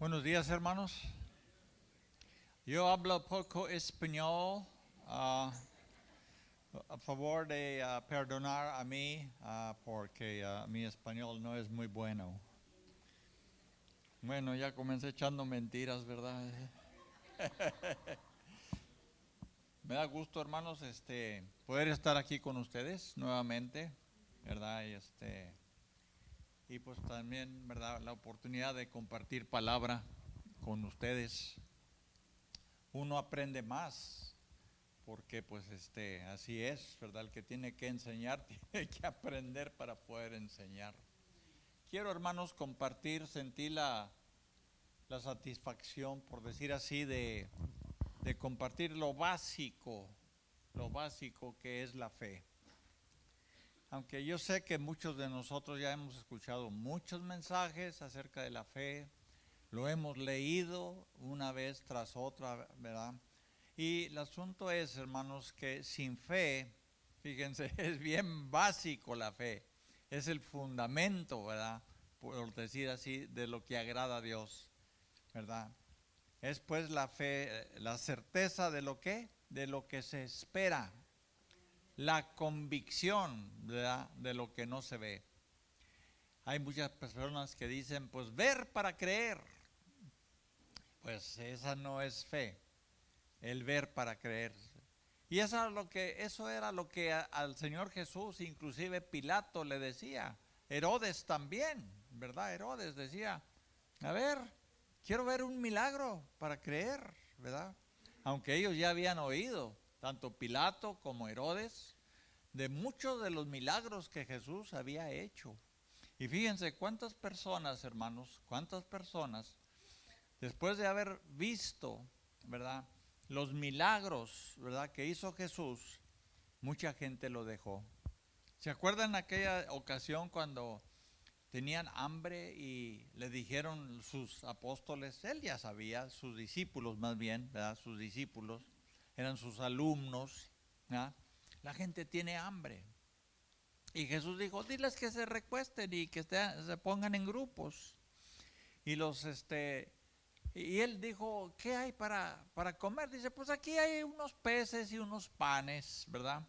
Buenos días, hermanos. Yo hablo poco español, a favor de perdonar a mí, porque mi español no es muy bueno. Bueno, ya comencé echando mentiras, ¿verdad? Me da gusto, hermanos, poder estar aquí con ustedes nuevamente, ¿verdad? Y pues también, ¿verdad? La oportunidad de compartir palabra con ustedes. Uno aprende más porque pues así es, ¿verdad? El que tiene que enseñar tiene que aprender para poder enseñar. Quiero, hermanos, compartir, sentí la satisfacción, por decir así, de compartir lo básico que es la fe. Aunque yo sé que muchos de nosotros ya hemos escuchado muchos mensajes acerca de la fe, lo hemos leído una vez tras otra, ¿verdad? Y el asunto es, hermanos, que sin fe, fíjense, es bien básico la fe, es el fundamento, ¿verdad? Por decir así, de lo que agrada a Dios, ¿verdad? Es pues la fe, la certeza de lo que se espera, la convicción, ¿verdad? De lo que no se ve. Hay muchas personas que dicen, pues ver para creer. Pues esa no es fe, el ver para creer. Y eso era lo que al Señor Jesús, inclusive Pilato le decía, Herodes también, ¿verdad? Herodes decía, a ver, quiero ver un milagro para creer, ¿verdad? Aunque ellos ya habían oído, tanto Pilato como Herodes, de muchos de los milagros que Jesús había hecho. Y fíjense cuántas personas, hermanos, cuántas personas, después de haber visto, ¿verdad?, los milagros, ¿verdad?, que hizo Jesús, mucha gente lo dejó. ¿Se acuerdan aquella ocasión cuando tenían hambre y le dijeron sus apóstoles? Él ya sabía, sus discípulos más bien, ¿verdad? Sus discípulos eran sus alumnos, ¿verdad? La gente tiene hambre. Y Jesús dijo, diles que se recuesten y que se pongan en grupos. Y y él dijo, ¿qué hay para comer? Dice, pues aquí hay unos peces y unos panes, ¿verdad?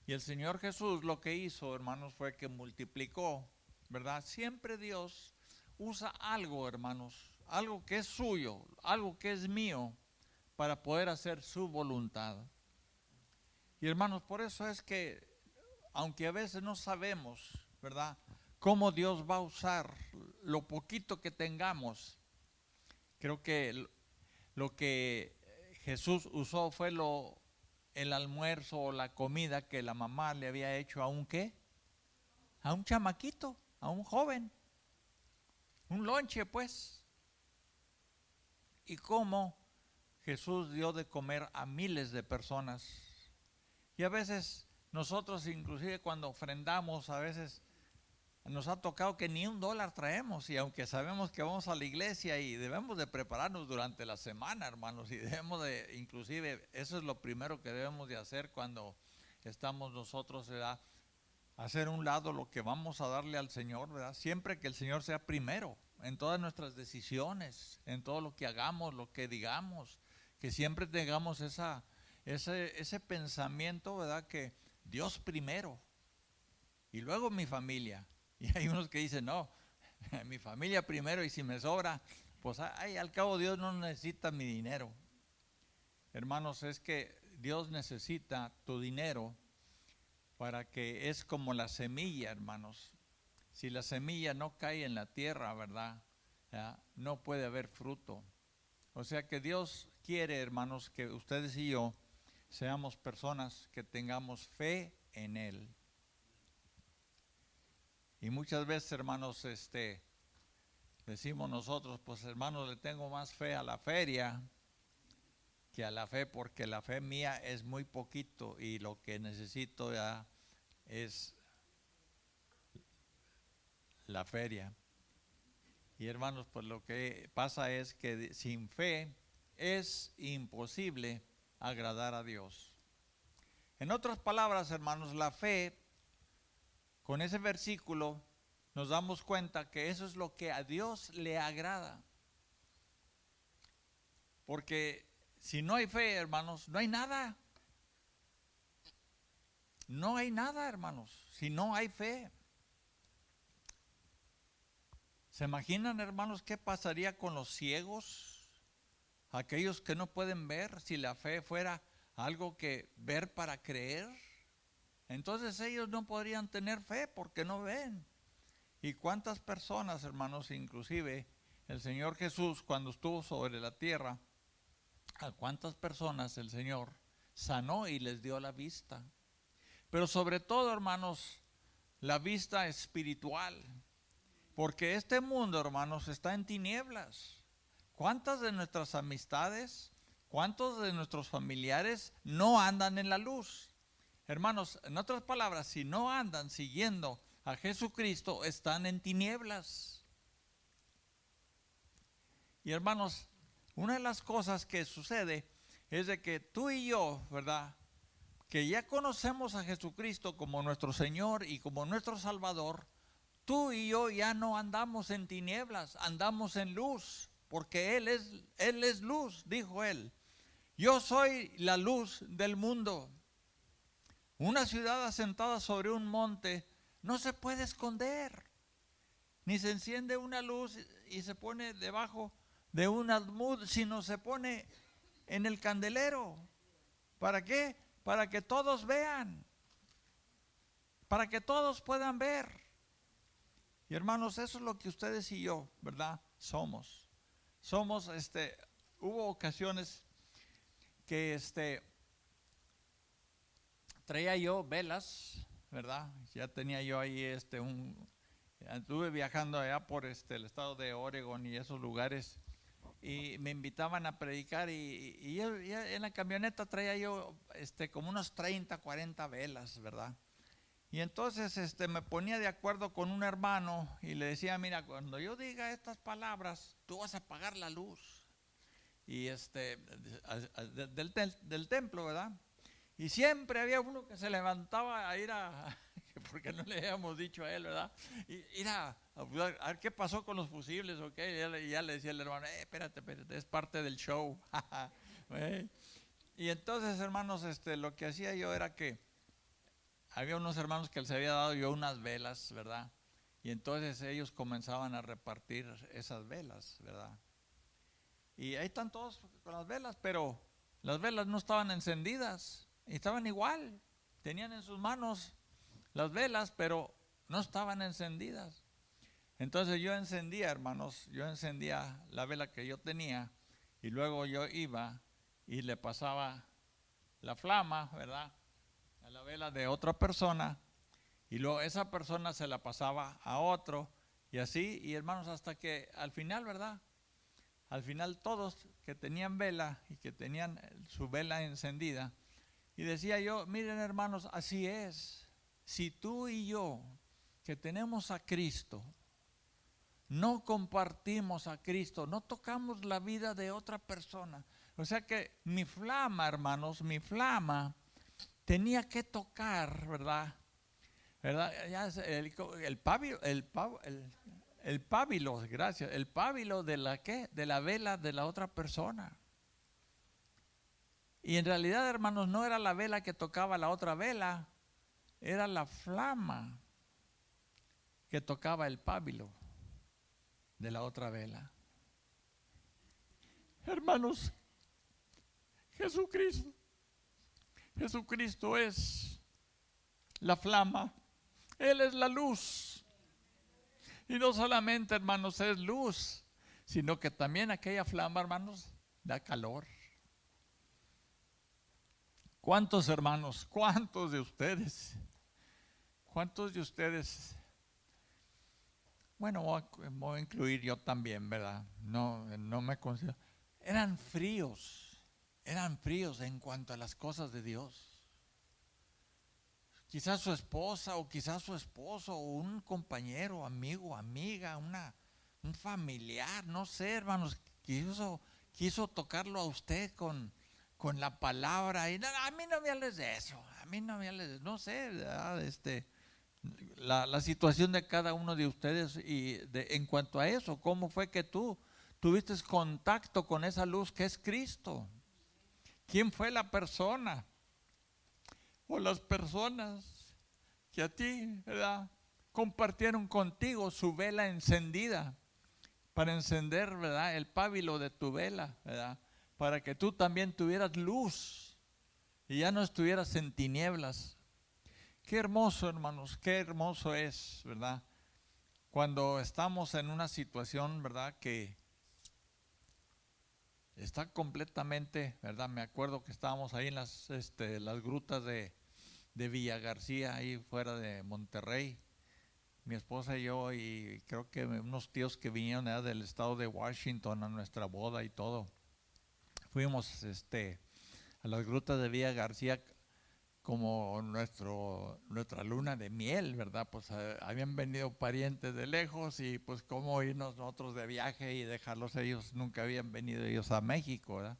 Y el Señor Jesús lo que hizo, hermanos, fue que multiplicó, ¿verdad? Siempre Dios usa algo, hermanos, algo que es suyo, algo que es mío, para poder hacer su voluntad. Y hermanos, por eso es que, aunque a veces no sabemos, ¿verdad?, cómo Dios va a usar lo poquito que tengamos, creo que lo que Jesús usó fue el almuerzo o la comida que la mamá le había hecho a un ¿qué? A un chamaquito, a un joven, un lonche pues. Y cómo Jesús dio de comer a miles de personas. Y a veces nosotros inclusive cuando ofrendamos, a veces nos ha tocado que ni $1 traemos, y aunque sabemos que vamos a la iglesia y debemos de prepararnos durante la semana, hermanos, y debemos de, inclusive, eso es lo primero que debemos de hacer cuando estamos nosotros, ¿verdad?, hacer un lado lo que vamos a darle al Señor, ¿verdad? Siempre que el Señor sea primero en todas nuestras decisiones, en todo lo que hagamos, lo que digamos, que siempre tengamos ese pensamiento, ¿verdad?, que Dios primero y luego mi familia. Y hay unos que dicen, no, mi familia primero y si me sobra, pues ay, al cabo Dios no necesita mi dinero. Hermanos, es que Dios necesita tu dinero para que es como la semilla, hermanos. Si la semilla no cae en la tierra, ¿verdad?, ¿ya?, no puede haber fruto. O sea que Dios quiere, hermanos, que ustedes y yo seamos personas que tengamos fe en Él. Y muchas veces, hermanos, decimos nosotros, pues hermanos, le tengo más fe a la feria que a la fe, porque la fe mía es muy poquito y lo que necesito ya es la feria. Y hermanos, pues lo que pasa es que sin fe es imposible agradar a Dios. En otras palabras, hermanos, la fe, con ese versículo, nos damos cuenta que eso es lo que a Dios le agrada. Porque si no hay fe, hermanos, no hay nada. No hay nada, hermanos, si no hay fe. ¿Se imaginan, hermanos, qué pasaría con los ciegos? Aquellos que no pueden ver, si la fe fuera algo que ver para creer. Entonces ellos no podrían tener fe porque no ven. ¿Y cuántas personas, hermanos, inclusive el Señor Jesús cuando estuvo sobre la tierra, a cuántas personas el Señor sanó y les dio la vista? Pero sobre todo, hermanos, la vista espiritual. Porque este mundo, hermanos, está en tinieblas. ¿Cuántas de nuestras amistades, cuántos de nuestros familiares no andan en la luz? Hermanos, en otras palabras, si no andan siguiendo a Jesucristo, están en tinieblas. Y hermanos, una de las cosas que sucede es de que tú y yo, ¿verdad?, que ya conocemos a Jesucristo como nuestro Señor y como nuestro Salvador, tú y yo ya no andamos en tinieblas, andamos en luz, porque Él es luz, dijo Él. Yo soy la luz del mundo. Una ciudad asentada sobre un monte no se puede esconder, ni se enciende una luz y se pone debajo de un almud, sino se pone en el candelero. ¿Para qué? Para que todos vean, para que todos puedan ver. Y hermanos, eso es lo que ustedes y yo, ¿verdad? Somos, hubo ocasiones que traía yo velas, ¿verdad? Ya tenía yo ahí anduve viajando allá por el estado de Oregon y esos lugares, y me invitaban a predicar, y yo en la camioneta traía yo como unos 30, 40 velas, ¿verdad? Y entonces me ponía de acuerdo con un hermano y le decía, mira, cuando yo diga estas palabras, tú vas a apagar la luz y del templo, ¿verdad? Y siempre había uno que se levantaba a ir porque no le habíamos dicho a él, ¿verdad? Ir a ver qué pasó con los fusibles, ¿ok? Y ya le decía el hermano, espérate, es parte del show. Y entonces, hermanos, lo que hacía yo era que había unos hermanos que les había dado yo unas velas, ¿verdad? Y entonces ellos comenzaban a repartir esas velas, ¿verdad? Y ahí están todos con las velas, pero las velas no estaban encendidas, estaban igual, tenían en sus manos las velas, pero no estaban encendidas. Entonces yo encendía, hermanos, la vela que yo tenía, y luego yo iba y le pasaba la flama, ¿verdad?, a la vela de otra persona, y luego esa persona se la pasaba a otro, y así, y hermanos, hasta que al final, ¿verdad?, al final todos que tenían vela y que tenían su vela encendida, y decía yo, miren, hermanos, así es, si tú y yo, que tenemos a Cristo, no compartimos a Cristo, no tocamos la vida de otra persona, o sea que mi flama, hermanos, mi flama tenía que tocar, ¿verdad? Ya el pábilo, gracias, el pábilo de la ¿qué? De la vela de la otra persona. Y en realidad, hermanos, no era la vela que tocaba la otra vela, era la flama que tocaba el pábilo de la otra vela. Hermanos, Jesucristo es la flama, Él es la luz. Y no solamente, hermanos, es luz, sino que también aquella flama, hermanos, da calor. ¿Cuántos hermanos, cuántos de ustedes, bueno, voy a incluir yo también, ¿verdad? No me considero, eran fríos en cuanto a las cosas de Dios? Quizás su esposa o quizás su esposo o un compañero, amigo, amiga, un familiar, no sé, hermanos, quiso tocarlo a usted con la palabra y a mí no me hables de eso, no sé, la situación de cada uno de ustedes y en cuanto a eso, ¿cómo fue que tú tuviste contacto con esa luz que es Cristo. ¿Quién fue la persona o las personas que a ti, ¿verdad?, compartieron contigo su vela encendida para encender, ¿verdad?, el pábilo de tu vela, ¿verdad?, para que tú también tuvieras luz y ya no estuvieras en tinieblas. Qué hermoso, hermanos, qué hermoso es, ¿verdad?, cuando estamos en una situación, ¿verdad?, que está completamente, ¿verdad? Me acuerdo que estábamos ahí en las grutas de Villa García, ahí fuera de Monterrey, mi esposa y yo, y creo que unos tíos que vinieron del estado de Washington a nuestra boda y todo. Fuimos a las grutas de Villa García como nuestra luna de miel, ¿verdad? Pues habían venido parientes de lejos y pues cómo irnos nosotros de viaje y dejarlos ellos, nunca habían venido ellos a México, ¿verdad?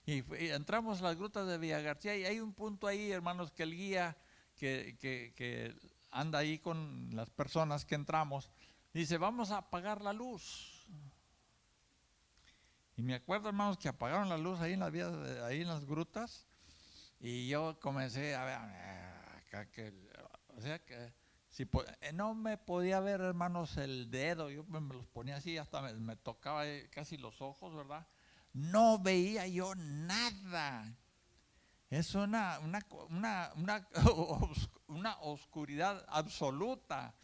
Y entramos a las grutas de Villa García y hay un punto ahí, hermanos, que el guía que anda ahí con las personas que entramos, dice, vamos a apagar la luz. Y me acuerdo, hermanos, que apagaron la luz ahí en las vías, ahí en las grutas, y yo comencé a ver, o sea que si no me podía ver, hermanos, el dedo, yo me los ponía así, hasta me tocaba casi los ojos, ¿verdad? No veía yo nada. Es una oscuridad absoluta.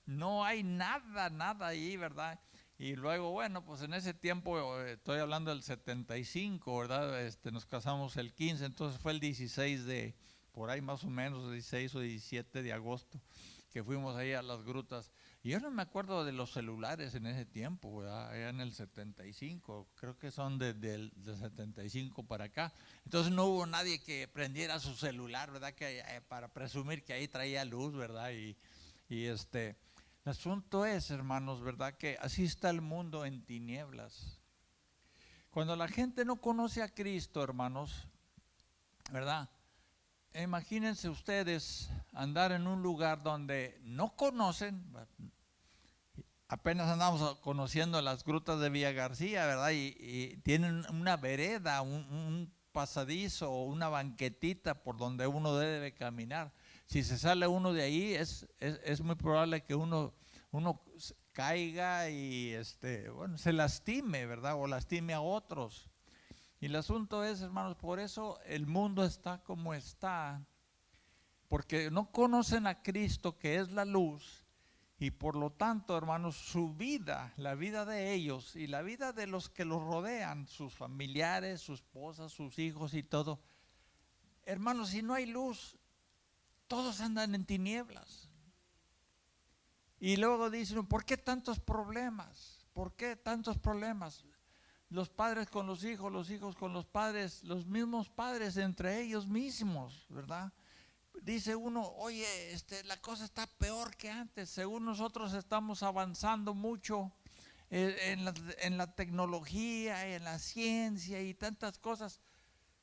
No hay nada ahí, ¿verdad? Y luego, bueno, pues en ese tiempo, estoy hablando del 75, ¿verdad? Nos casamos el 15, entonces fue el 16 por ahí más o menos, 16 o 17 de agosto, que fuimos ahí a las grutas. Y yo no me acuerdo de los celulares en ese tiempo, ¿verdad? Allá en el 75, creo que son del 75 para acá. Entonces no hubo nadie que prendiera su celular, ¿verdad? Para presumir que ahí traía luz, ¿verdad? El asunto es, hermanos, ¿verdad?, que así está el mundo en tinieblas. Cuando la gente no conoce a Cristo, hermanos, ¿verdad? Imagínense ustedes andar en un lugar donde no conocen, apenas andamos conociendo las grutas de Villa García, ¿verdad? Y tienen una vereda, un pasadizo o una banquetita por donde uno debe caminar. Si se sale uno de ahí, es muy probable que uno caiga y bueno, se lastime, ¿verdad? O lastime a otros. Y el asunto es, hermanos, por eso el mundo está como está, porque no conocen a Cristo, que es la luz, y por lo tanto, hermanos, su vida, la vida de ellos y la vida de los que los rodean, sus familiares, su esposa, sus hijos y todo, hermanos, si no hay luz, todos andan en tinieblas. Y luego dicen, ¿por qué tantos problemas? ¿Por qué tantos problemas? Los padres con los hijos con los padres, los mismos padres entre ellos mismos, ¿verdad? Dice uno, oye, la cosa está peor que antes, según nosotros estamos avanzando mucho en la tecnología, en la ciencia y tantas cosas,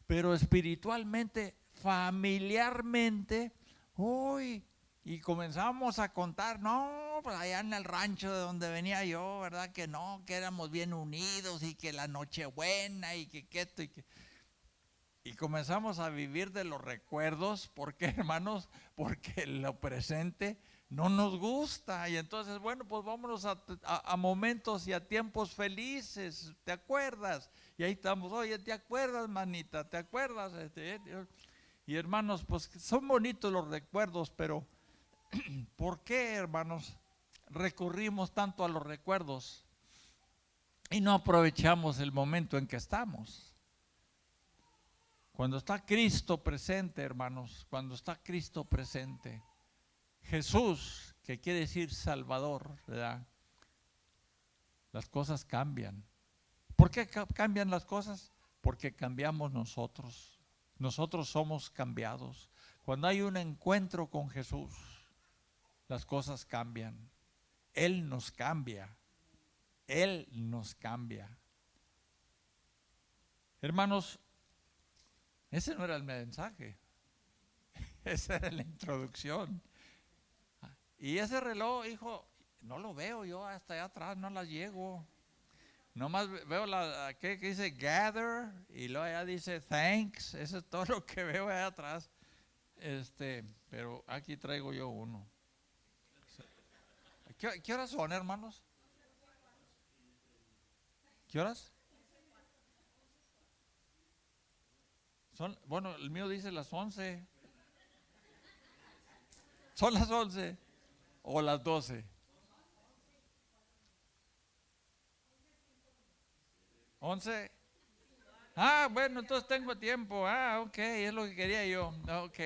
pero espiritualmente, familiarmente, hoy, y comenzamos a contar, no, pues allá en el rancho de donde venía yo, ¿verdad? Que no, que éramos bien unidos y que la Nochebuena y que esto y que... Y comenzamos a vivir de los recuerdos, ¿por qué, hermanos? Porque lo presente no nos gusta. Y entonces, bueno, pues vámonos a momentos y a tiempos felices, ¿te acuerdas? Y ahí estamos, oye, ¿te acuerdas, manita? ¿Te acuerdas? Y hermanos, pues son bonitos los recuerdos, pero ¿por qué, hermanos, recurrimos tanto a los recuerdos y no aprovechamos el momento en que estamos? Cuando está Cristo presente, hermanos, cuando está Cristo presente, Jesús, que quiere decir Salvador, ¿verdad? Las cosas cambian. ¿Por qué cambian las cosas? Porque cambiamos nosotros. Nosotros somos cambiados. Cuando hay un encuentro con Jesús, las cosas cambian. Él nos cambia. Él nos cambia. Hermanos, ese no era el mensaje. Esa era la introducción. Y ese reloj, hijo, no lo veo yo hasta allá atrás, no la llego. Nomás veo que dice gather y luego allá dice thanks. Eso es todo lo que veo allá atrás. Pero aquí traigo yo uno. ¿Qué horas son, hermanos? ¿Qué horas? Bueno, el mío dice las 11. ¿Son las 11 o las 12? 11. Ah, bueno, entonces tengo tiempo. Ah, ok, es lo que quería yo. Ok.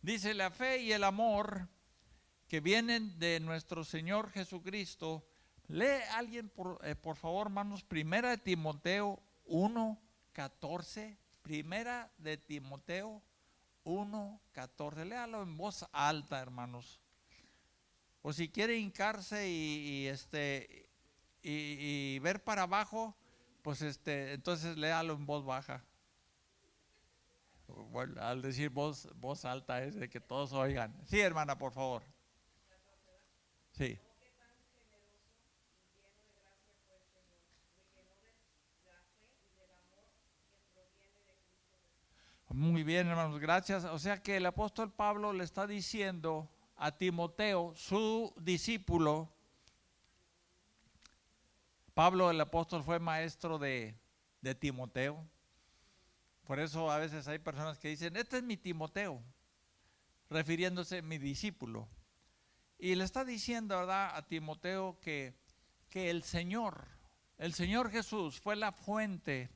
Dice la fe y el amor que vienen de nuestro Señor Jesucristo. Lee alguien, por favor, hermanos, Primera de Timoteo 1:14. Primera de Timoteo 1:14. Léalo en voz alta, hermanos. O si quiere hincarse y ver para abajo, pues entonces léalo en voz baja. Bueno, al decir voz alta es de que todos oigan. Sí, hermana, por favor. Sí. Muy bien, hermanos, gracias. O sea que el apóstol Pablo le está diciendo a Timoteo, su discípulo. Pablo, el apóstol, fue maestro de Timoteo. Por eso a veces hay personas que dicen, este es mi Timoteo, refiriéndose a mi discípulo. Y le está diciendo, ¿verdad?, a Timoteo que el Señor Jesús fue la fuente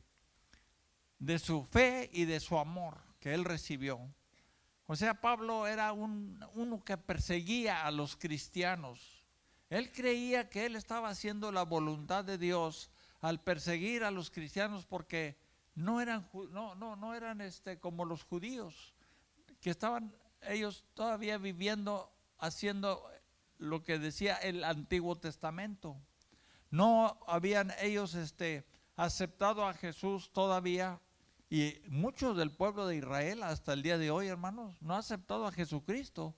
de su fe y de su amor que él recibió. O sea, Pablo era uno que perseguía a los cristianos. Él creía que él estaba haciendo la voluntad de Dios al perseguir a los cristianos porque no eran como los judíos, que estaban ellos todavía viviendo, haciendo lo que decía el Antiguo Testamento. No habían ellos aceptado a Jesús todavía, y muchos del pueblo de Israel hasta el día de hoy, hermanos, no ha aceptado a Jesucristo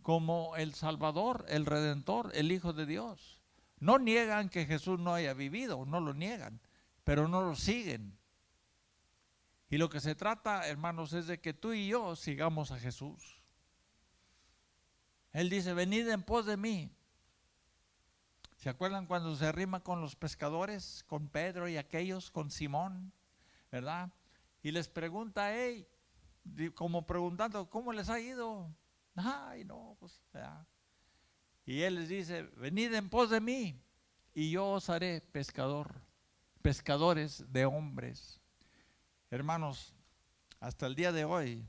como el Salvador, el Redentor, el Hijo de Dios. No niegan que Jesús no haya vivido, no lo niegan, pero no lo siguen. Y lo que se trata, hermanos, es de que tú y yo sigamos a Jesús. Él dice, venid en pos de mí. ¿Se acuerdan cuando se rima con los pescadores, con Pedro y aquellos, con Simón, verdad? Y les pregunta, hey, como preguntando, ¿cómo les ha ido? Ay, no, pues, ¿verdad? Y él les dice, venid en pos de mí y yo os haré pescadores de hombres. Hermanos, hasta el día de hoy,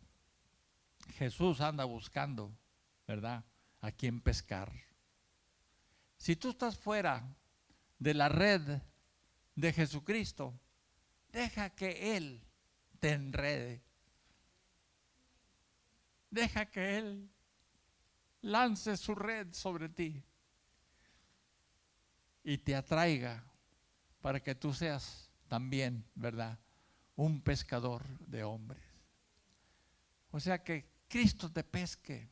Jesús anda buscando, ¿verdad?, a quién pescar. Si tú estás fuera de la red de Jesucristo, deja que Él te enrede. Deja que Él lance su red sobre ti y te atraiga para que tú seas también, ¿verdad?, un pescador de hombres. O sea que Cristo te pesque.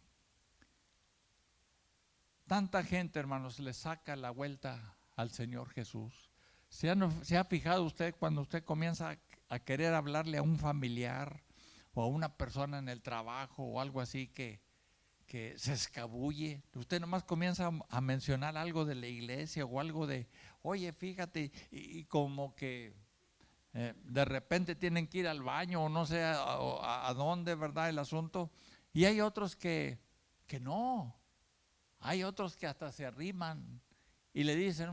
Tanta gente, hermanos, le saca la vuelta al Señor Jesús. ¿Se ha fijado usted cuando usted comienza a querer hablarle a un familiar o a una persona en el trabajo o algo así que se escabulle? Usted nomás comienza a mencionar algo de la iglesia o algo de, oye, fíjate, y como que de repente tienen que ir al baño o no sé a dónde, ¿verdad?, el asunto. Y hay otros que no. Hay otros que hasta se arriman y le dicen,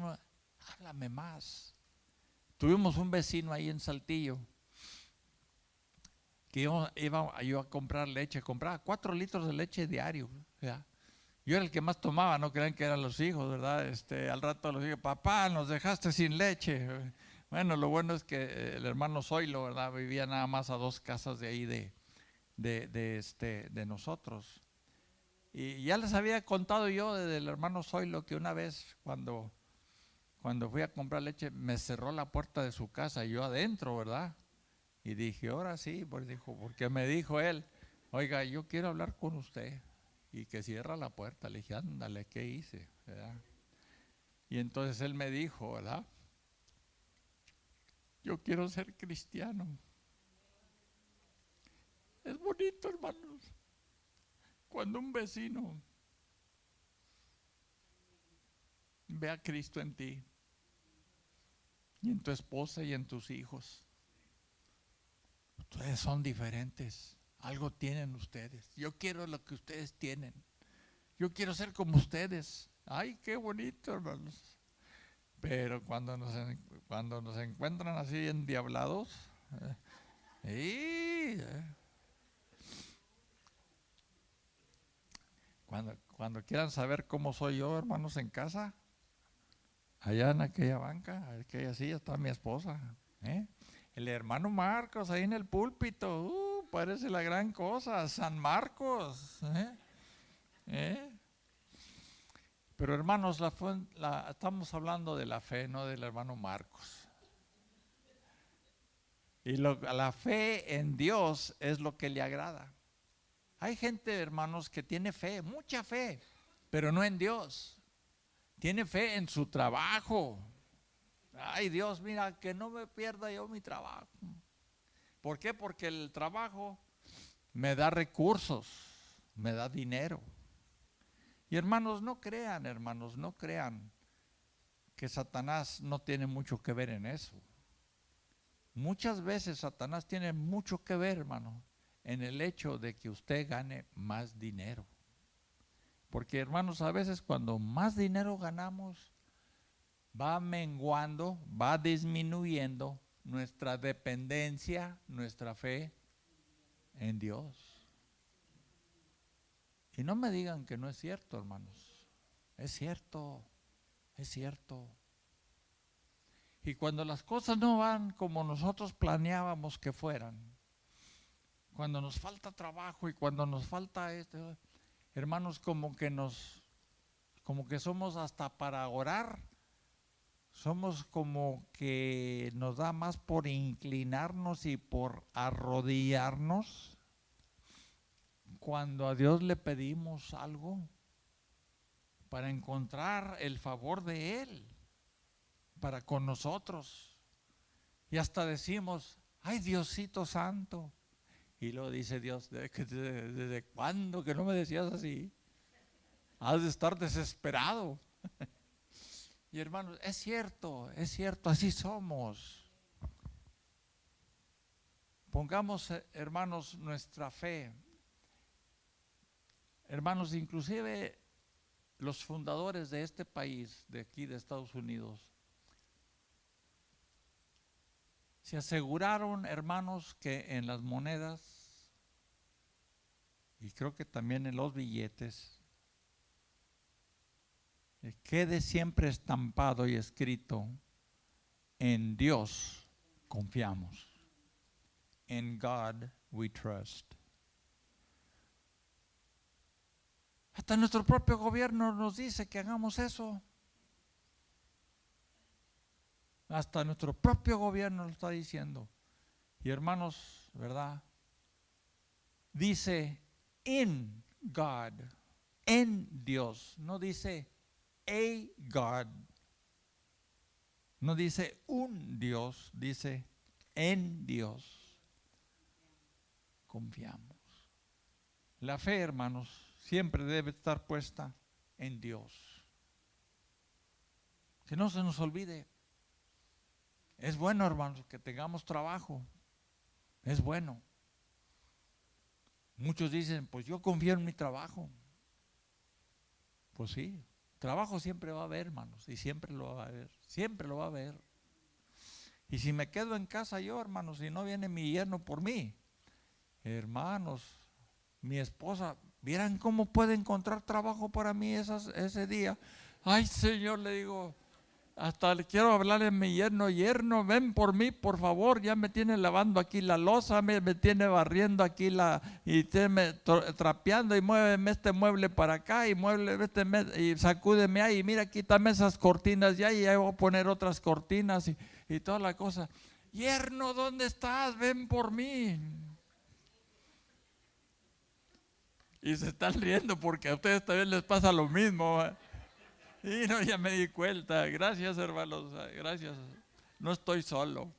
háblame más. Tuvimos un vecino ahí en Saltillo que iba yo a comprar leche, compraba 4 litros de leche diario, ¿verdad? Yo era el que más tomaba, no crean que eran los hijos, ¿verdad? Al rato los dije, papá, nos dejaste sin leche. Bueno, lo bueno es que el hermano Zoilo, ¿verdad?, vivía nada más a 2 casas de ahí de nosotros. Y ya les había contado yo del hermano Zoilo que una vez cuando fui a comprar leche me cerró la puerta de su casa y yo adentro, ¿verdad? Y dije, ahora sí, porque me dijo él, oiga, yo quiero hablar con usted. Y que cierra la puerta. Le dije, ándale, ¿qué hice?, ¿verdad? Y entonces él me dijo, ¿verdad?, Yo quiero ser cristiano. Es bonito, hermanos, cuando un vecino ve a Cristo en ti y en tu esposa y en tus hijos. Ustedes son diferentes. Algo tienen ustedes. Yo quiero lo que ustedes tienen. Yo quiero ser como ustedes. Ay, qué bonito, hermanos. Pero cuando nos encuentran así endiablados, cuando quieran saber cómo soy yo, hermanos, en casa, allá en aquella banca, aquella silla está mi esposa. El hermano Marcos ahí en el púlpito, parece la gran cosa, San Marcos. Pero hermanos, estamos hablando de la fe, no del hermano Marcos. Y la fe en Dios es lo que le agrada. Hay gente, hermanos, que tiene fe, mucha fe, pero no en Dios. Tiene fe en su trabajo. Ay, Dios, mira, que no me pierda yo mi trabajo. ¿Por qué? Porque el trabajo me da recursos, me da dinero. Y hermanos, no crean que Satanás no tiene mucho que ver en eso. Muchas veces Satanás tiene mucho que ver, hermano, en el hecho de que usted gane más dinero. Porque, hermanos, a veces cuando más dinero ganamos, va menguando, va disminuyendo nuestra dependencia, nuestra fe en Dios. Y no me digan que no es cierto, hermanos. Es cierto, es cierto. Y cuando las cosas no van como nosotros planeábamos que fueran, cuando nos falta trabajo y cuando nos falta esto, hermanos, como que somos hasta para orar, somos como que nos da más por inclinarnos y por arrodillarnos cuando a Dios le pedimos algo para encontrar el favor de Él para con nosotros. Y hasta decimos, ay, Diosito Santo. Y luego dice Dios, ¿desde cuándo que no me decías así? Has de estar desesperado. Y hermanos, es cierto, así somos. Pongamos, hermanos, nuestra fe. Hermanos, inclusive los fundadores de este país, de aquí de Estados Unidos, se aseguraron, hermanos, que en las monedas, y creo que también en los billetes, quede siempre estampado y escrito, en Dios confiamos. In God we trust. Hasta nuestro propio gobierno nos dice que hagamos eso. Hasta nuestro propio gobierno lo está diciendo. Y hermanos, ¿verdad? Dice in God, en Dios. No dice a God. No dice un Dios, dice en Dios. Confiamos. La fe, hermanos, siempre debe estar puesta en Dios. Que no se nos olvide. Es bueno, hermanos, que tengamos trabajo. Es bueno. Muchos dicen, pues yo confío en mi trabajo. Pues sí, trabajo siempre va a haber, hermanos, y siempre lo va a haber. Siempre lo va a haber. Y si me quedo en casa yo, hermanos, y no viene mi yerno por mí, hermanos, mi esposa, ¿vieran cómo puede encontrar trabajo para mí ese día? Ay, Señor, le digo, hasta le quiero hablarle a mi yerno, ven por mí, por favor, ya me tiene lavando aquí la loza, me tiene barriendo aquí y tiene trapeando y muéveme este mueble para acá y y sacúdeme ahí, y mira, quítame esas cortinas ya y ya voy a poner otras cortinas y toda la cosa. Yerno, ¿dónde estás? Ven por mí. Y se están riendo porque a ustedes también les pasa lo mismo. Y no, ya me di cuenta. Gracias, hermanos. Gracias. No estoy solo.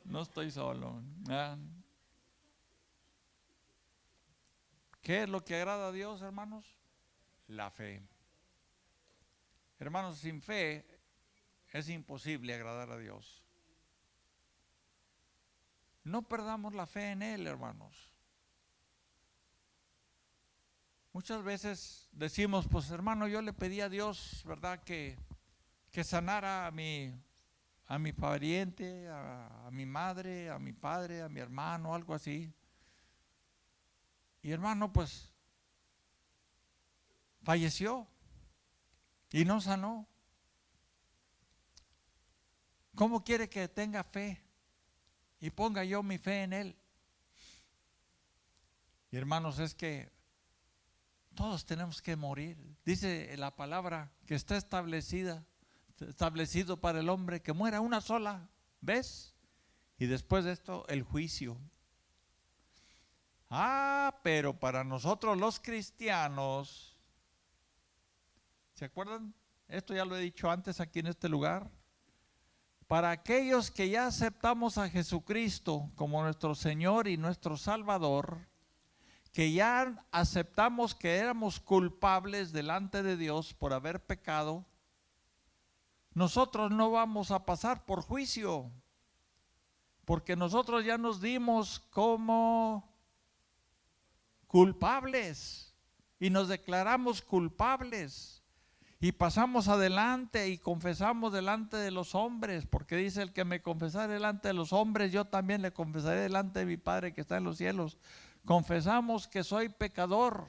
No estoy solo. ¿Qué es lo que agrada a Dios, hermanos? La fe. Hermanos, sin fe es imposible agradar a Dios. No perdamos la fe en Él, hermanos. Muchas veces decimos, pues hermano, yo le pedí a Dios, ¿verdad? Que sanara a mi pariente, a mi madre, a mi padre, a mi hermano, algo así. Y hermano, pues falleció y no sanó. ¿Cómo quiere que tenga fe y ponga yo mi fe en Él? Y hermanos, es que todos tenemos que morir. Dice la palabra que está establecido para el hombre que muera una sola vez y después de esto el juicio. Pero para nosotros los cristianos, ¿se acuerdan? Esto ya lo he dicho antes aquí en este lugar. Para aquellos que ya aceptamos a Jesucristo como nuestro Señor y nuestro Salvador, que ya aceptamos que éramos culpables delante de Dios por haber pecado, nosotros no vamos a pasar por juicio, porque nosotros ya nos dimos como culpables y nos declaramos culpables y pasamos adelante y confesamos delante de los hombres, porque dice: el que me confesare delante de los hombres, yo también le confesaré delante de mi Padre que está en los cielos. Confesamos que soy pecador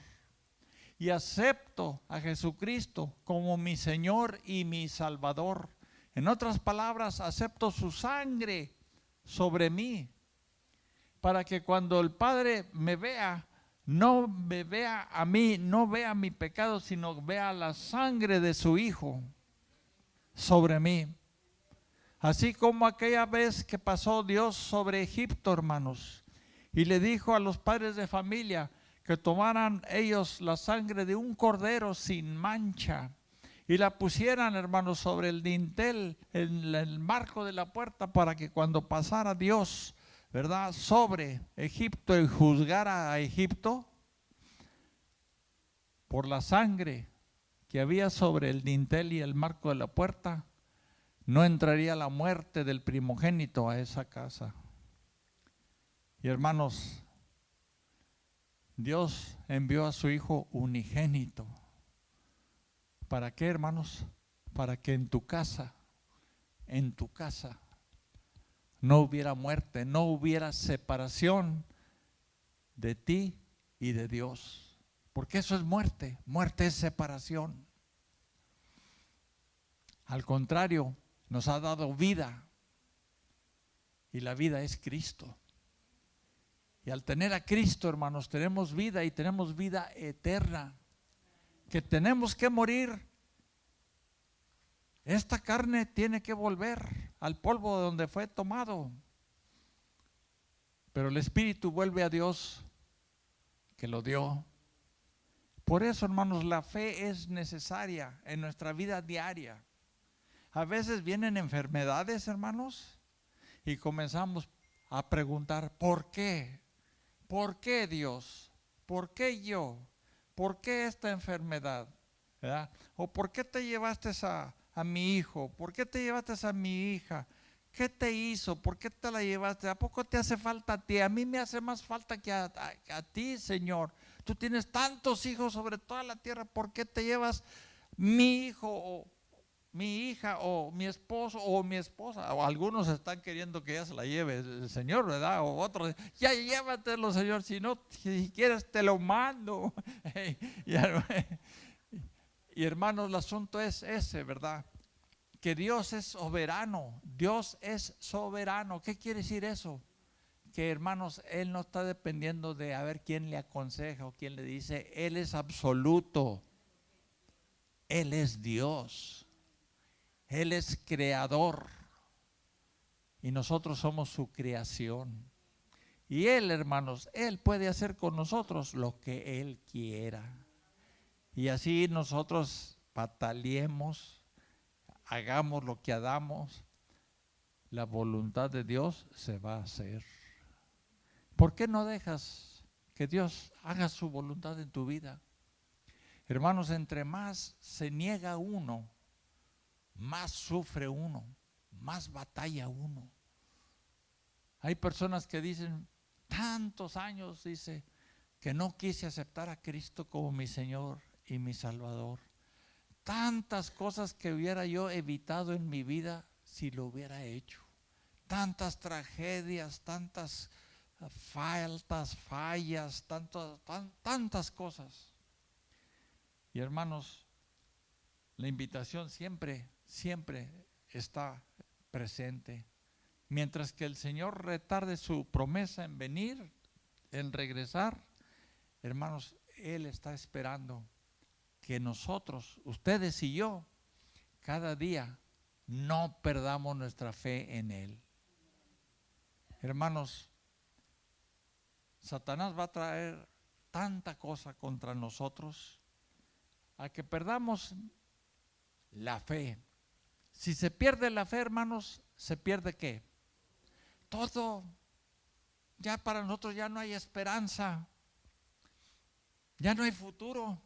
y acepto a Jesucristo como mi Señor y mi Salvador. En otras palabras, acepto su sangre sobre mí, para que cuando el Padre me vea, no me vea a mí, no vea mi pecado, sino vea la sangre de su Hijo sobre mí. Así como aquella vez que pasó Dios sobre Egipto, hermanos, y le dijo a los padres de familia que tomaran ellos la sangre de un cordero sin mancha y la pusieran, hermanos, sobre el dintel, en el marco de la puerta, para que cuando pasara Dios, ¿verdad?, sobre Egipto y juzgara a Egipto, por la sangre que había sobre el dintel y el marco de la puerta, no entraría la muerte del primogénito a esa casa. Y hermanos, Dios envió a su Hijo unigénito. ¿Para qué, hermanos? Para que en tu casa no hubiera muerte, no hubiera separación de ti y de Dios. Porque eso es muerte. Muerte es separación. Al contrario, nos ha dado vida. Y la vida es Cristo. Y al tener a Cristo, hermanos, tenemos vida y tenemos vida eterna. Que tenemos que morir. Esta carne tiene que volver al polvo de donde fue tomado. Pero el Espíritu vuelve a Dios que lo dio. Por eso, hermanos, la fe es necesaria en nuestra vida diaria. A veces vienen enfermedades, hermanos, y comenzamos a preguntar: ¿por qué? ¿Por qué Dios? ¿Por qué yo? ¿Por qué esta enfermedad? ¿Verdad? ¿O por qué te llevaste a mi hijo? ¿Por qué te llevaste a mi hija? ¿Qué te hizo? ¿Por qué te la llevaste? ¿A poco te hace falta a ti? A mí me hace más falta que a ti, Señor. Tú tienes tantos hijos sobre toda la tierra. ¿Por qué te llevas mi hijo o mi hija o mi esposo o mi esposa? O algunos están queriendo que ya se la lleve el Señor, ¿verdad? O otros: ya llévatelo, Señor, si no, si quieres te lo mando. Y hermanos, el asunto es ese, ¿verdad? Que Dios es soberano. Dios es soberano. ¿Qué quiere decir eso? Que, hermanos, Él no está dependiendo de a ver quién le aconseja o quién le dice. Él es absoluto. Él es Dios. Él es creador. Y nosotros somos su creación. Y Él, hermanos, Él puede hacer con nosotros lo que Él quiera. Y así nosotros pataleemos, hagamos lo que hagamos, la voluntad de Dios se va a hacer. ¿Por qué no dejas que Dios haga su voluntad en tu vida? Hermanos, entre más se niega uno, más sufre uno, más batalla uno. Hay personas que dicen, tantos años, dice, que no quise aceptar a Cristo como mi Señor y mi Salvador. Tantas cosas que hubiera yo evitado en mi vida si lo hubiera hecho. Tantas tragedias, tantas fallas, tantas cosas. Y hermanos, la invitación siempre está presente. Mientras que el Señor retarde su promesa en venir, en regresar, hermanos, Él está esperando que nosotros, ustedes y yo, cada día no perdamos nuestra fe en Él. Hermanos, Satanás va a traer tanta cosa contra nosotros a que perdamos la fe. Si se pierde la fe, hermanos, ¿se pierde qué? Todo. Ya para nosotros ya no hay esperanza, ya no hay futuro,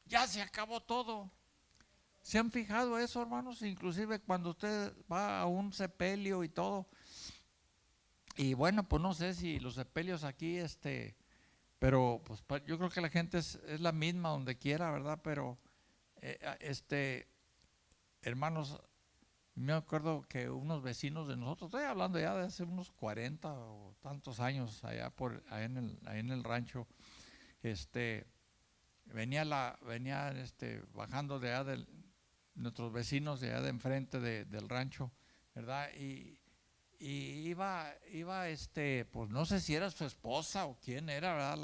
ya se acabó todo. ¿Se han fijado eso, hermanos? Inclusive cuando usted va a un sepelio y todo. Y bueno, pues no sé si los sepelios aquí, pero pues yo creo que la gente es la misma donde quiera, ¿verdad? Pero hermanos, me acuerdo que unos vecinos de nosotros, estoy hablando ya de hace unos 40 o tantos años, allá en el rancho, venía bajando de allá nuestros vecinos de allá de enfrente del rancho, ¿verdad? Y iba, pues no sé si era su esposa o quién era, ¿verdad?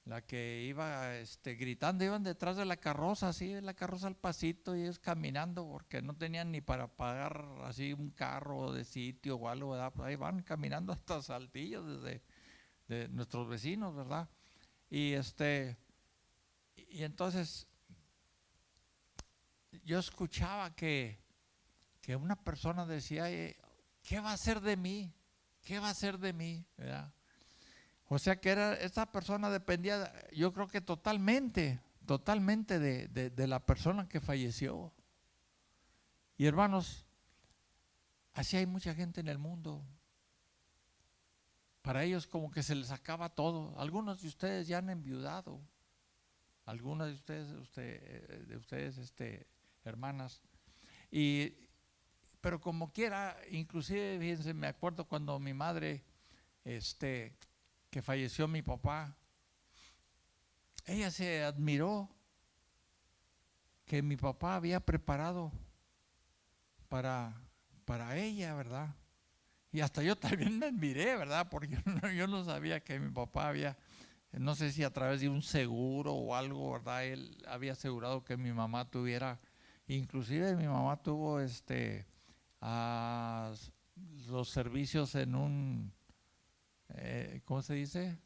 La que iba gritando, iban detrás de la carroza, así, la carroza al pasito, y ellos caminando porque no tenían ni para pagar así un carro de sitio o algo, ¿verdad? Pues ahí van caminando hasta Saltillo de nuestros vecinos, ¿verdad? Y entonces yo escuchaba que una persona decía, ¿qué va a hacer de mí? ¿Qué va a hacer de mí? ¿Verdad? O sea que esta persona dependía, yo creo que totalmente de la persona que falleció. Y hermanos, así hay mucha gente en el mundo. Para ellos como que se les acaba todo. Algunos de ustedes ya han enviudado. Algunas de ustedes, hermanas. Pero como quiera, inclusive, fíjense, me acuerdo cuando mi madre, que falleció mi papá, ella se admiró que mi papá había preparado para ella, ¿verdad? Y hasta yo también me admiré, ¿verdad? Porque yo no sabía que mi papá había, no sé si a través de un seguro o algo, ¿verdad? Él había asegurado que mi mamá tuviera, inclusive mi mamá tuvo los servicios en ¿cómo se dice?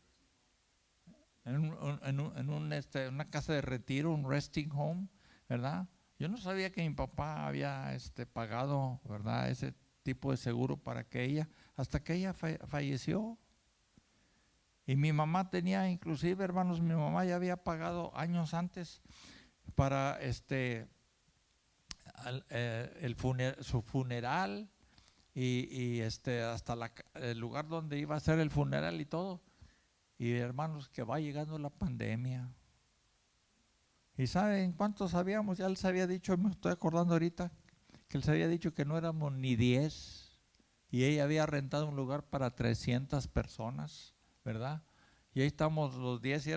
En una casa de retiro, un resting home, ¿verdad? Yo no sabía que mi papá había pagado, ¿verdad? Ese tipo de seguro para que ella, hasta que ella falleció. Y mi mamá tenía, inclusive, hermanos, mi mamá ya había pagado años antes para su funeral y hasta el lugar donde iba a ser el funeral y todo. Y hermanos, que va llegando la pandemia. ¿Y saben cuántos sabíamos? Ya les había dicho, me estoy acordando ahorita, que les había dicho que no éramos ni 10. Y ella había rentado un lugar para 300 personas, ¿verdad? Y ahí estamos los 10 y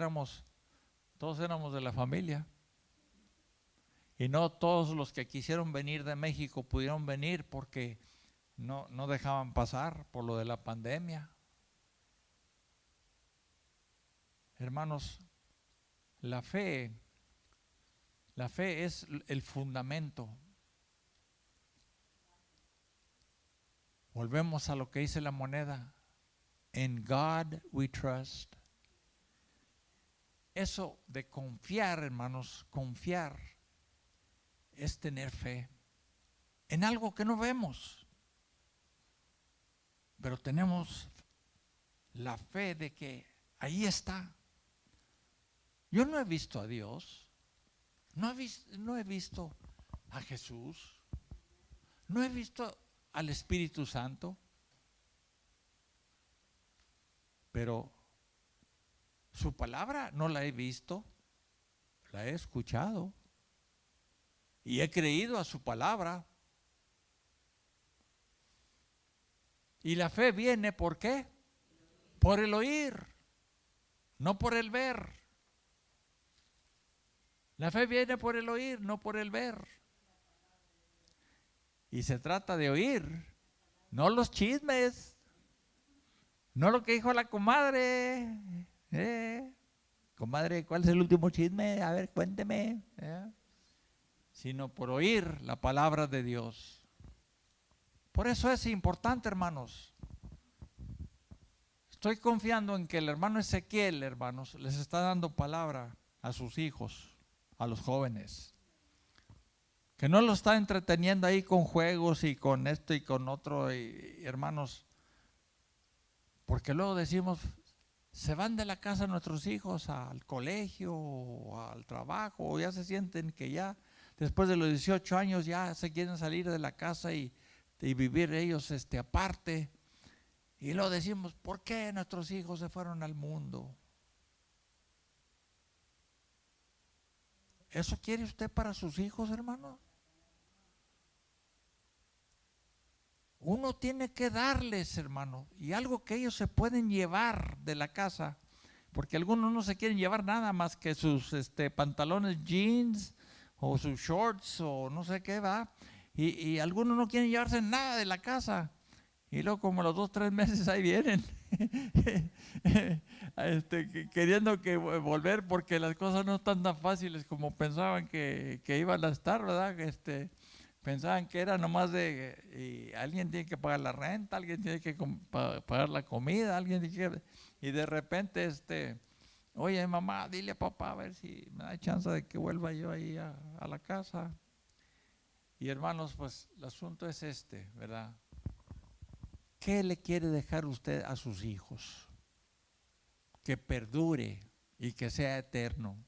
todos éramos de la familia. Y no todos los que quisieron venir de México pudieron venir porque no dejaban pasar por lo de la pandemia. Hermanos, la fe es el fundamento. Volvemos a lo que dice la moneda. In God we trust. Eso de confiar, hermanos, confiar es tener fe en algo que no vemos. pero tenemos la fe de que ahí está. Yo no he visto a Dios, no he visto a Jesús, no he visto al Espíritu Santo, pero su palabra no la he visto, la he escuchado y he creído a su palabra. Y la fe viene, ¿por qué? Por el oír, no por el ver. La fe viene por el oír, no por el ver. Y se trata de oír, no los chismes, no lo que dijo la comadre. Comadre, ¿cuál es el último chisme? A ver, cuénteme. Sino por oír la palabra de Dios. Por eso es importante, hermanos. Estoy confiando en que el hermano Ezequiel, hermanos, les está dando palabra a sus hijos, a los jóvenes. Que no lo está entreteniendo ahí con juegos y con esto y con otro, y hermanos. Porque luego decimos, se van de la casa nuestros hijos al colegio o al trabajo, o ya se sienten que ya después de los 18 años ya se quieren salir de la casa y vivir ellos aparte. Y luego decimos, ¿por qué nuestros hijos se fueron al mundo? ¿Eso quiere usted para sus hijos, hermano? Uno tiene que darles, hermano, y algo que ellos se pueden llevar de la casa, porque algunos no se quieren llevar nada más que sus pantalones jeans o sus shorts o no sé qué va, y algunos no quieren llevarse nada de la casa. Y luego como los 2 o 3 meses ahí vienen queriendo que volver porque las cosas no están tan fáciles como pensaban que iban a estar, ¿verdad? Pensaban que era nomás de alguien tiene que pagar la renta, alguien tiene que pagar la comida, alguien tiene que, y de repente oye mamá, dile a papá a ver si me da chance de que vuelva yo ahí a la casa. Y hermanos, pues el asunto es ¿verdad? ¿Qué le quiere dejar usted a sus hijos? Que perdure y que sea eterno.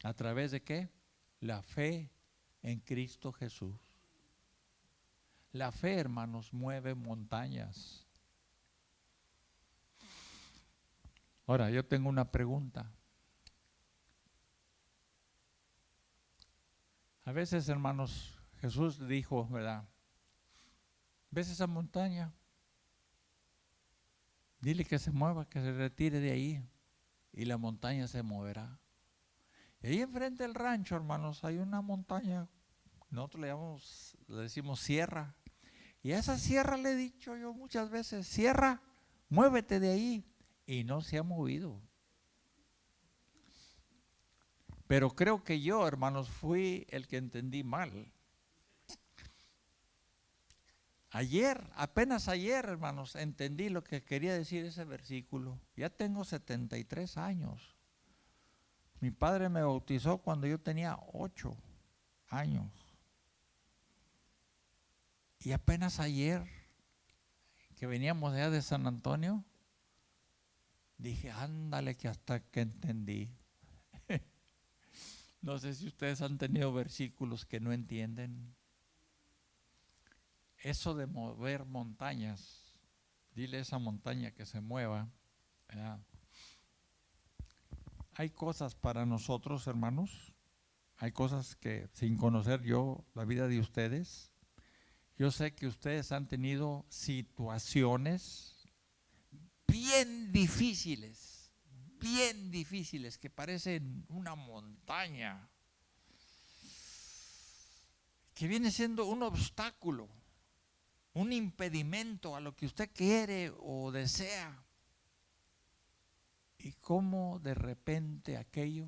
¿A través de qué? La fe en Cristo Jesús. La fe, hermanos, mueve montañas. Ahora, yo tengo una pregunta. A veces, hermanos, Jesús dijo, ¿verdad? ¿Ves esa montaña? Dile que se mueva, que se retire de ahí y la montaña se moverá. Y ahí enfrente del rancho, hermanos, hay una montaña, nosotros le decimos sierra. Y a esa sierra le he dicho yo muchas veces, sierra, muévete de ahí. Y no se ha movido. Pero creo que yo, hermanos, fui el que entendí mal. Apenas ayer, hermanos, entendí lo que quería decir ese versículo. Ya tengo 73 años. Mi padre me bautizó cuando yo tenía 8 años. Y apenas ayer, que veníamos allá de San Antonio, dije, ándale que hasta que entendí. No sé si ustedes han tenido versículos que no entienden. Eso de mover montañas, dile a esa montaña que se mueva, ¿verdad? Hay cosas para nosotros, hermanos, hay cosas que sin conocer yo la vida de ustedes, yo sé que ustedes han tenido situaciones bien difíciles, que parecen una montaña, que viene siendo un obstáculo, un impedimento a lo que usted quiere o desea. Y cómo de repente aquello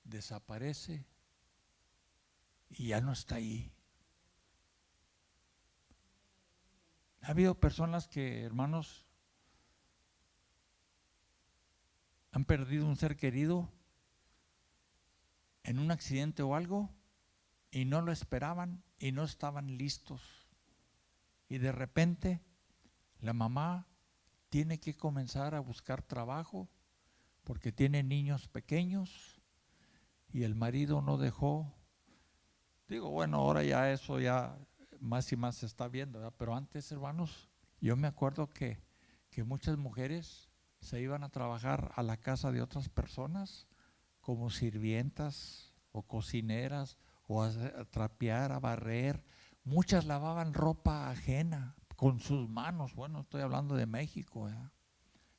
desaparece y ya no está ahí. Ha habido personas que, hermanos, han perdido un ser querido en un accidente o algo y no lo esperaban y no estaban listos. Y de repente la mamá tiene que comenzar a buscar trabajo porque tiene niños pequeños y el marido no dejó. Digo, bueno, ahora ya eso ya más y más se está viendo, ¿verdad? Pero antes, hermanos, yo me acuerdo que muchas mujeres se iban a trabajar a la casa de otras personas como sirvientas o cocineras o a trapear, a barrer. Muchas lavaban ropa ajena con sus manos. Bueno, estoy hablando de México, ¿verdad?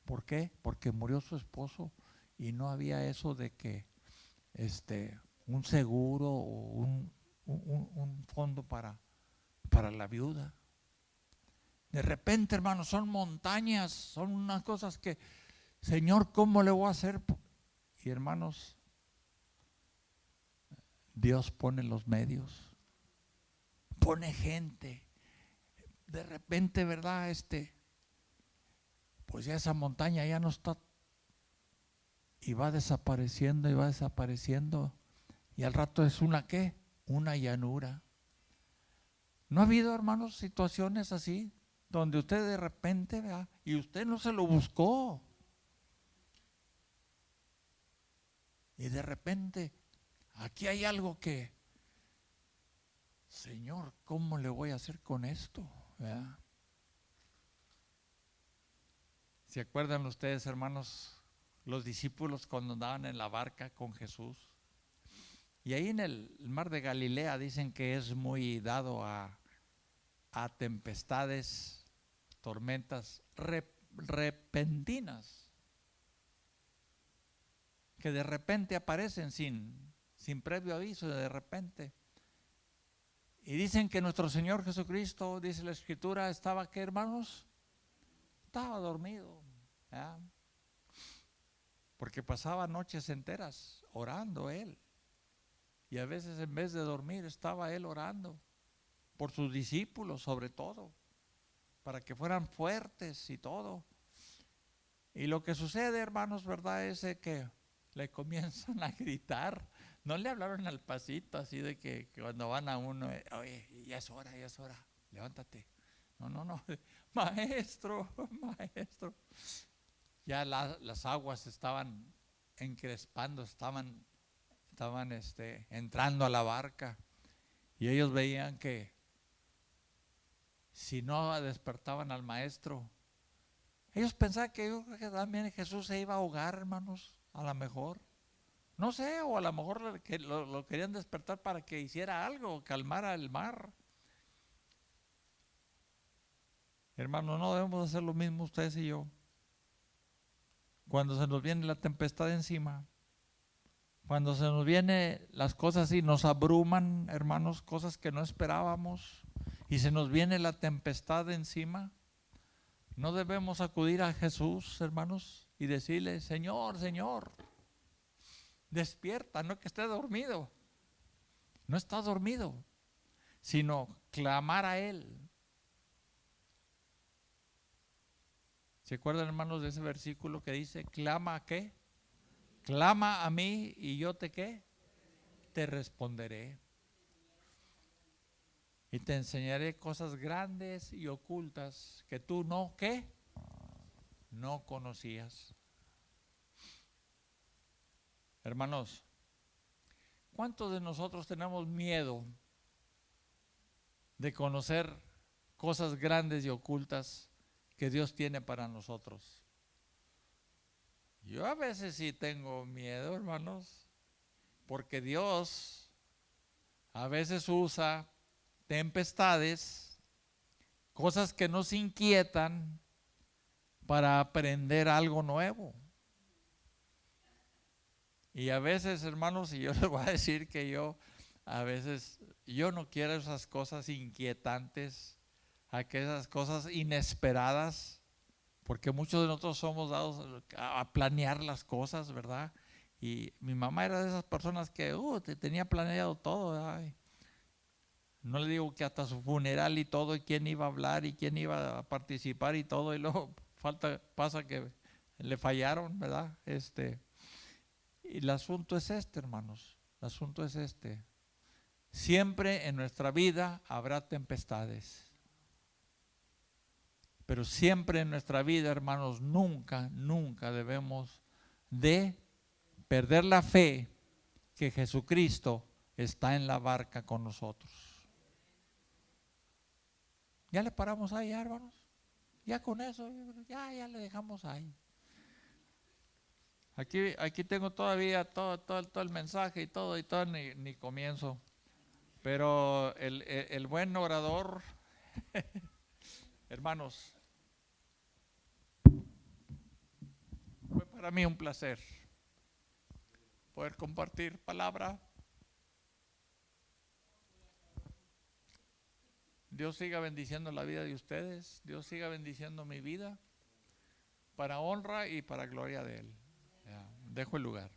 ¿Por qué? Porque murió su esposo y no había eso de que un seguro o un fondo para la viuda. De repente, hermanos, son montañas, son unas cosas que, Señor, ¿cómo le voy a hacer? Y hermanos, Dios pone los medios, pone gente. De repente, ¿verdad? Pues ya esa montaña ya no está y va desapareciendo y va desapareciendo. Y al rato es una ¿qué? Una llanura. ¿No ha habido, hermanos, situaciones así? Donde usted de repente, ¿verdad? Y usted no se lo buscó. Y de repente, aquí hay algo que, Señor, ¿cómo le voy a hacer con esto? ¿Verdad? ¿Se acuerdan ustedes, hermanos, los discípulos cuando andaban en la barca con Jesús? Y ahí en el mar de Galilea dicen que es muy dado a tempestades, tormentas repentinas, que de repente aparecen sin previo aviso, de repente. Y dicen que nuestro Señor Jesucristo, dice la Escritura, estaba, ¿qué, hermanos? Estaba dormido, ¿ya? Porque pasaba noches enteras orando Él. Y a veces en vez de dormir estaba Él orando por sus discípulos, sobre todo, para que fueran fuertes y todo. Y lo que sucede, hermanos, ¿verdad? Es que le comienzan a gritar. No le hablaron al pasito, así de que cuando van a uno, oye, ya es hora, levántate. No, maestro, maestro. Ya las aguas estaban encrespando, estaban entrando a la barca. Y ellos veían que si no despertaban al maestro, ellos pensaban que también Jesús se iba a ahogar, hermanos, a lo mejor. No sé, o a lo mejor lo querían despertar para que hiciera algo, calmara el mar. Hermanos, no debemos hacer lo mismo ustedes y yo. Cuando se nos viene la tempestad encima, cuando se nos vienen las cosas y nos abruman, hermanos, cosas que no esperábamos, y se nos viene la tempestad encima, no debemos acudir a Jesús, hermanos, y decirle, Señor, Señor, despierta, no que esté dormido. No está dormido, sino clamar a Él. ¿Se acuerdan, hermanos, de ese versículo que dice, clama a qué? Clama a mí y yo te qué? Te responderé. Y te enseñaré cosas grandes y ocultas que tú no, ¿qué? No conocías. Hermanos, ¿cuántos de nosotros tenemos miedo de conocer cosas grandes y ocultas que Dios tiene para nosotros? Yo a veces sí tengo miedo, hermanos, porque Dios a veces usa tempestades, cosas que nos inquietan para aprender algo nuevo. Y a veces, hermanos, y yo les voy a decir que yo a veces no quiero esas cosas inquietantes, aquellas cosas inesperadas, porque muchos de nosotros somos dados a planear las cosas, ¿verdad? Y mi mamá era de esas personas que tenía planeado todo, ¿verdad? No le digo que hasta su funeral y todo, y quién iba a hablar y quién iba a participar y todo, y luego pasa que le fallaron, ¿verdad? Y el asunto es hermanos, el asunto es Siempre en nuestra vida habrá tempestades. Pero siempre en nuestra vida, hermanos, nunca debemos de perder la fe que Jesucristo está en la barca con nosotros. ¿Ya le paramos ahí, hermanos? Ya con eso, ya le dejamos ahí. Aquí tengo todavía todo el mensaje y todo ni comienzo. Pero el buen orador, hermanos, fue para mí un placer poder compartir palabra. Dios siga bendiciendo la vida de ustedes. Dios siga bendiciendo mi vida para honra y para gloria de Él. Ya, dejo el lugar.